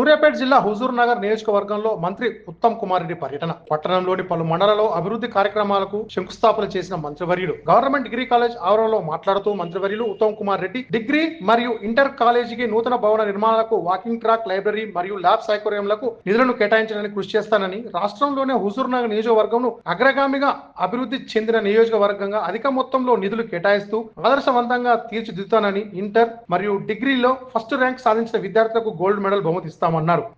సూర్యాపేట జిల్లా హుజూర్ నగర్ నియోజకవర్గంలో మంత్రి ఉత్తమ్ కుమార్ రెడ్డి పర్యటన. పట్టణంలోని పలు మండలాల్లో అభివృద్ధి కార్యక్రమాలకు శంకుస్థాపన చేసిన మంత్రివర్యులు గవర్నమెంట్ డిగ్రీ కాలేజ్ ఆవరణలో మాట్లాడుతూ మంత్రివర్యులు ఉత్తమ్ కుమార్ రెడ్డి డిగ్రీ మరియు ఇంటర్ కాలేజీకి నూతన భవన నిర్మాణాలకు వాకింగ్ ట్రాక్, లైబ్రరీ మరియు ల్యాబ్ సౌకర్యాలకు నిధులను కేటాయించడానికి కృషి చేస్తానని, రాష్ట్రంలోనే హుజూర్ నగర్ నియోజకవర్గంను అగ్రగామిగా అభివృద్ధి చెందిన నియోజకవర్గంగా అధిక మొత్తంలో నిధులు కేటాయిస్తూ ఆదర్శవంతంగా తీర్చిదిద్దుతానని, ఇంటర్ మరియు డిగ్రీలో ఫస్ట్ ర్యాంక్ సాధించిన విద్యార్థులకు గోల్డ్ మెడల్ బహుమతి ఇస్తామన్నారు.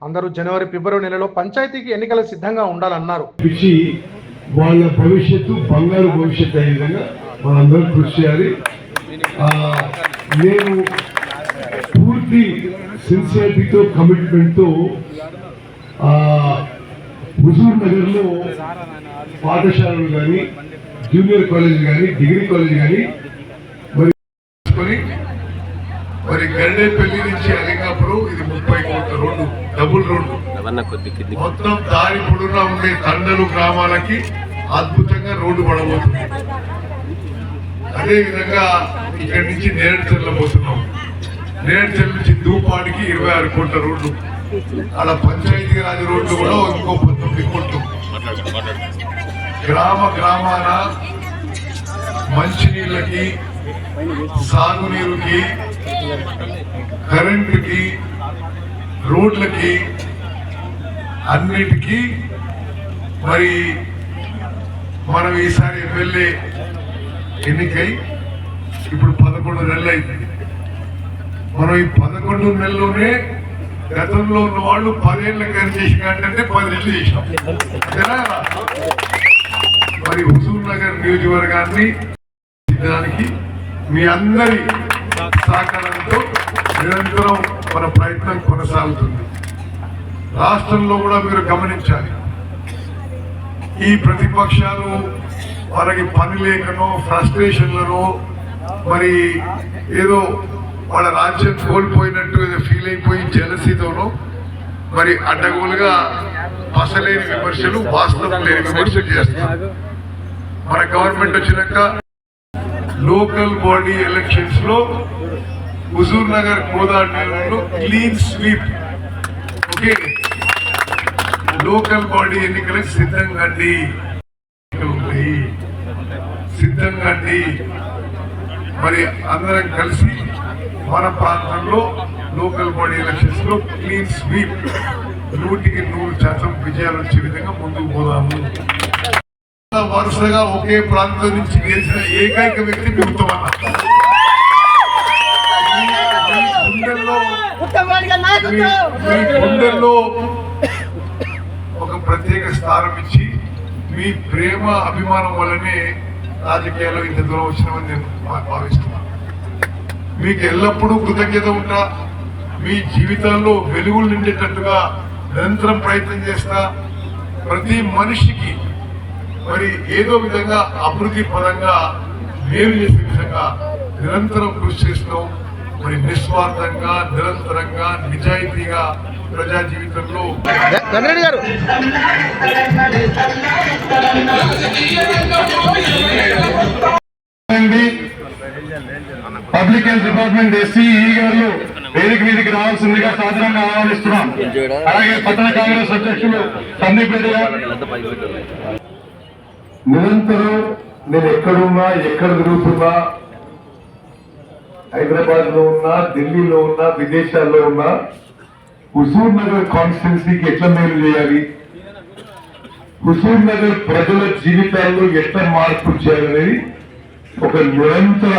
అందరూ జనవరి, ఫిబ్రవరి నెలలో పంచాయతీకి ఎన్నికల సిద్ధంగా ఉండాలన్నారు. వాళ్ళ భవిష్యత్తు బంగారు భవిష్యత్తు అయ్యే విధంగా మనందరం కృషి చేయాలి. నేను పూర్తి సిన్సియారిటీతో, కమిట్మెంట్తో హుజూర్ నగర్లో పాఠశాలలు కానీ, జూనియర్ కాలేజ్ కానీ, డిగ్రీ కాలేజ్ కానీ మరి గరిడేపల్లి నుంచి అలింగాపురం ఇది 30 కోట్ల రోడ్డు, డబుల్ రోడ్డు. మొత్తం దారి పొడుగునా ఉండే తండలు గ్రామాలకి అద్భుతంగా రోడ్డు పడబోతుంది. అదేవిధంగా ఇక్కడి నుంచి నేరేడుచర్ల పోతున్నాం. నేరేడుచర్ల నుంచి దూపాడికి 26 కోట్ల రోడ్డు. అలా పంచాయతీ రాజ్ రోడ్లు కూడా ఇంకో 19 కోట్లు. గ్రామాన మంచినీళ్ళకి, సాగునీరుకి, కరెంటుకి, రోడ్లకి, అన్నిటికీ మరి మనం ఈసారి ఎమ్మెల్యే ఎన్నికై ఇప్పుడు 11 నెలలు అయింది. మనం ఈ 11 నెలల్లోనే గతంలో ఉన్న వాళ్ళు 10 ఏళ్ళ కానీ చేసిన అంటే 10 నెలలు చేసినాం. మరి హుజూర్ నగర్ నియోజకవర్గాన్ని దానికి మీ అందరి సహకారంతో నిరంతరం మన ప్రయత్నం కొనసాగుతుంది. రాష్ట్రంలో కూడా మీరు గమనించాలి, ఈ ప్రతిపక్షాలు మనకి పని లేకనో, ఫ్రస్ట్రేషన్లను, మరి ఏదో వాళ్ళ రాజ్యం కోల్పోయినట్టు ఏదో ఫీల్ అయిపోయి జలసీతోనో మరి అడ్డగోలుగా అసలేని విమర్శలు, వాస్తవం లేని విమర్శలు చేస్తున్నారు. మన గవర్నమెంట్ వచ్చినాక లోకల్ బాడీ ఎలక్షన్స్ లో హుజూర్ నగర్ కోదాడలో clean sweep. Okay, local body ఎన్నికలకు సిద్ధంగా మరి అందరం కలిసి మన ప్రాంతంలో లోకల్ బాడీ ఎలక్షన్స్ లో క్లీన్ స్వీప్ 100% విజయాలు వచ్చే విధంగా ముందుకు పోదాము. వరుసగా ఒకే ప్రాంతం నుంచి గెలిచిన ఏకైక వ్యక్తి గుండెల్లో ఒక ప్రత్యేక స్థానం ఇచ్చి మీ ప్రేమ, అభిమానం వల్లనే రాజకీయాల్లో ఇంత దూరం వచ్చినామని నేను భావిస్తున్నాను. మీకు ఎల్లప్పుడూ కృతజ్ఞత ఉంటా. మీ జీవితాల్లో వెలుగులు నిండేటట్టుగా నిరంతరం ప్రయత్నం చేస్తా. ప్రతి మనిషికి మరి ఏదో విధంగా అభివృద్ధి పరంగా మేలు చేసే విధంగా నిరంతరం కృషి చేస్తున్నాం. మరి నిస్వార్థంగా, నిరంతరంగా, నిజాయితీగా ప్రజా జీవితంలో పబ్లిక్ హెల్త్ డిపార్ట్మెంట్ ఎస్సీ గారు వేదిక మీదకి రావాల్సిందిగా సాధారణంగా ఆహ్వానిస్తున్నాం. అలాగే పట్టణ కాంగ్రెస్ అధ్యక్షులు సందీప్ రెడ్డి గారు. నిరంతరం నేను ఎక్కడున్నా, ఎక్కడ తిరుగుతున్నా, హైదరాబాద్ లో ఉన్నా, ఢిల్లీలో ఉన్నా, విదేశాల్లో ఉన్నా, హుజూర్ నగర్ కాన్స్టిట్యున్సీకి ఎట్లా మేలు చేయాలి, హుజూర్ నగర్ ప్రజల జీవితాల్లో ఎట్లా మార్పు చేయాలనేది ఒక నిరంతర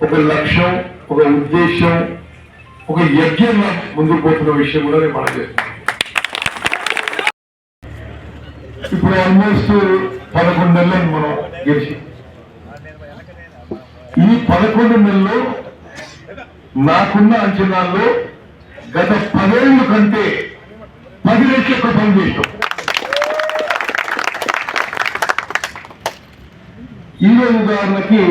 ఒక లక్ష్యం, ఒక ఉద్దేశం, ఒక యజ్ఞంగా ముందుకు పోతున్న విషయం కూడా నేను మనం చేస్తున్నాను. ఇప్పుడు ఆల్మోస్ట్ 11 నెలలు మనం గెలిచి, ఈ 11 నెలల్లో నాకున్న అంచనాల్లో గత 10 ఏళ్ళ కంటే 10 రెట్లు ఎక్కువ పని చేసాం. ఈరోజు ఉదాహరణకి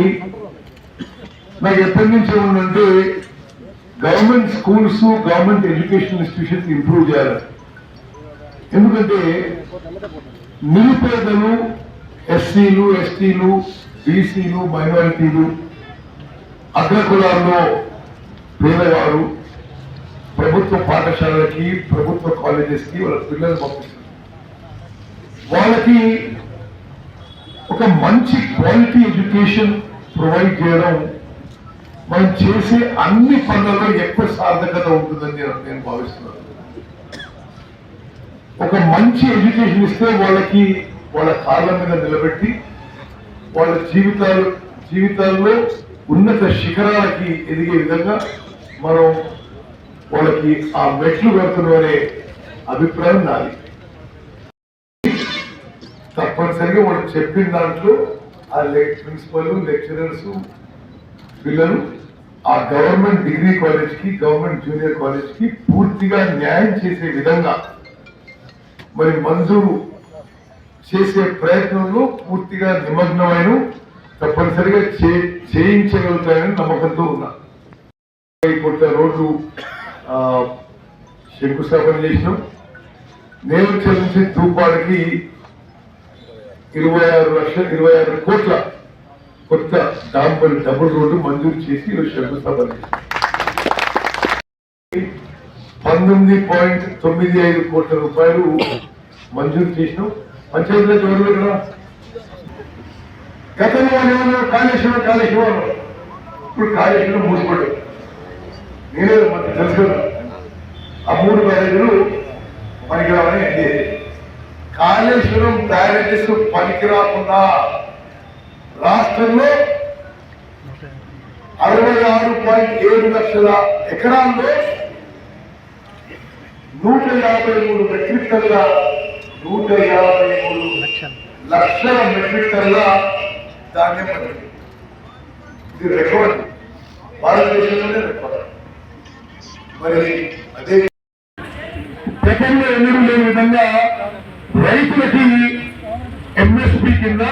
నాకు ఎప్పటి నుంచి ఉందంటే government schools, government education institutions improve చేయాలి. ఎందుకంటే నిరుపేదలు, ఎస్సీలు, ఎస్టీలు, బీసీలు, మైనారిటీలు, అగ్రకులాల్లో పేదవారు, ప్రభుత్వ పాఠశాలలకి ప్రభుత్వ కాలేజెస్కి వాళ్ళ పిల్లలు పంపిస్తున్నారు. వాళ్ళకి ఒక మంచి క్వాలిటీ ఎడ్యుకేషన్ ప్రొవైడ్ చేయడం మనం చేసే అన్ని పనులలో ఎక్కువ సార్థకత ఉంటుందని నేను భావిస్తున్నాను. ఒక మంచి ఎడ్యుకేషన్ ఇస్తే వాళ్ళకి వాళ్ళ కాళ్ళ మీద నిలబెట్టి వాళ్ళ జీవితాల్లో ఉన్నత శిఖరాలకి ఎదిగే విధంగా మనం వాళ్ళకి ఆ మెట్లు కడుతున్నాం అనే అభిప్రాయం నాది. తప్పనిసరిగా వాళ్ళు చెప్పిన దాంట్లో ఆ ప్రిన్సిపల్ లెక్చరర్స్ పిల్లలు ఆ గవర్నమెంట్ డిగ్రీ కాలేజ్ కి గవర్నమెంట్ జూనియర్ కాలేజ్ కి పూర్తిగా న్యాయం చేసే విధంగా మరి మంజూరు చేసే ప్రయత్నంలో పూర్తిగా నిమగ్నమైన తప్పనిసరిగా చేయించగలుగుతాయని నమ్మకంతో ఉన్నా. 20 కోట్ల రోడ్లు శంకుస్థాపన చేసినాం. నేరుచెల్ నుంచి తూపాడికి 26 కోట్ల కొత్త డబుల్ రోడ్డు మంజూరు చేసి శంకుస్థాపన చేసినాం. 19.95 కోట్ల రూపాయలు మంజూరు చేసినాం. పంచాయతీరాజ్ ఎవరు కదా గతంలో కాళేశ్వరం ఇప్పుడు కాళేశ్వరం మూసిపడ్డారు. నేనే మనకు తెలుసు కదా ఆ 3 బ్యారేజీలు పనికిరావని కాళేశ్వరం బ్యారేజెస్ పనికిరాకుండా రాష్ట్రంలో 66.7 లక్షల ఎకరాల్లో 153 మెట్రిక్ టన్నుల 153 లక్షల మెట్రిక్ టన్నుల ధాన్యం పండింది. ఇది రికార్డ్, భారతదేశంలోనే రికార్డ్. మరి అదే గతంలో ఎన్నడూ లేని విధంగా రైతులకి ఎంఎస్పీ కింద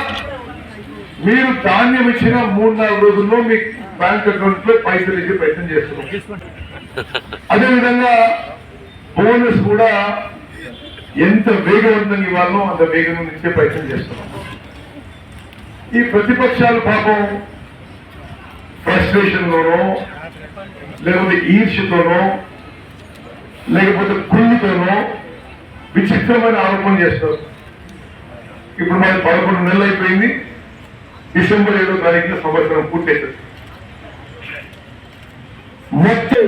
మీరు ధాన్యం ఇచ్చిన 3-4 రోజుల్లో మీ బ్యాంక్ అకౌంట్ లో పైసలు ఇచ్చే ప్రయత్నం చేస్తున్నాం. అదేవిధంగా బోనస్ కూడా ఎంత వేగవంతంగా ఇవ్వాలో అంత వేగంగా ఇచ్చే ప్రయత్నం చేస్తున్నాం. ఈ ప్రతిపక్షాలు పాపం ఫ్రస్ట్రేషన్ లోనో లేకపోతే ఈర్ష్యతోనో లేకపోతే కుళ్ళుతోనో విచిత్రమైన ఆరోపణలు చేస్తారు. ఇప్పుడు మనకి 11 నెలలు అయిపోయింది. డిసెంబర్ 7వ తారీఖున సంవత్సరం పూర్తవుతుంది. మొత్తం